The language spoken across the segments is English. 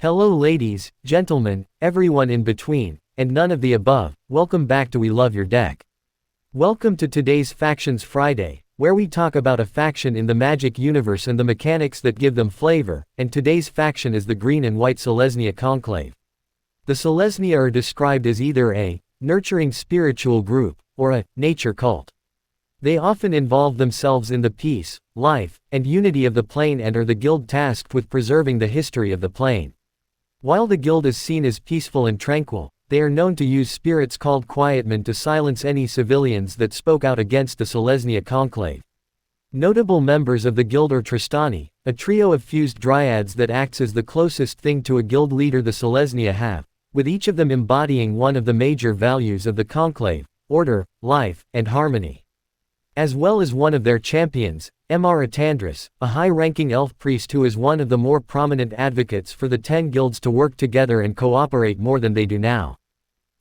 Hello ladies, gentlemen, everyone in between, and none of the above, welcome back to We Love Your Deck. Welcome to today's Factions Friday, where we talk about a faction in the Magic universe and the mechanics that give them flavor, and today's faction is the green and white Selesnya Conclave. The Selesnya are described as either a nurturing spiritual group, or a nature cult. They often involve themselves in the peace, life, and unity of the plane and are the guild tasked with preserving the history of the plane. While the guild is seen as peaceful and tranquil, they are known to use spirits called quietmen to silence any civilians that spoke out against the Selesnya Conclave. Notable members of the guild are Tristani, a trio of fused dryads that acts as the closest thing to a guild leader the Selesnya have, with each of them embodying one of the major values of the Conclave: order, life, and harmony. As well as one of their champions, Mr. Atandris, a high-ranking elf priest who is one of the more prominent advocates for the 10 guilds to work together and cooperate more than they do now.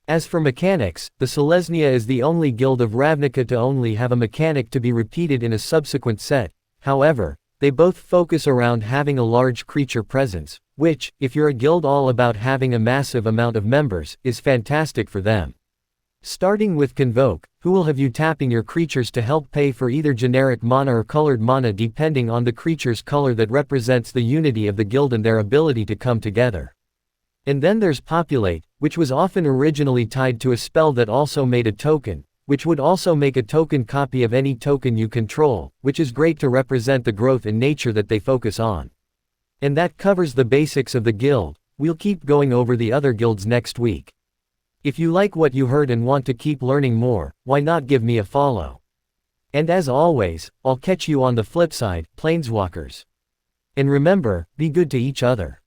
As for mechanics, the Selesnya is the only guild of Ravnica to only have a mechanic to be repeated in a subsequent set. However, they both focus around having a large creature presence, which, if you're a guild all about having a massive amount of members, is fantastic for them. Starting with Convoke, who will have you tapping your creatures to help pay for either generic mana or colored mana depending on the creature's color that represents the unity of the guild and their ability to come together. And then there's Populate, which was often originally tied to a spell that also made a token, which would also make a token copy of any token you control, which is great to represent the growth in nature that they focus on. And that covers the basics of the guild. We'll keep going over the other guilds next week. If you like what you heard and want to keep learning more, why not give me a follow? And as always, I'll catch you on the flip side, Planeswalkers. And remember, be good to each other.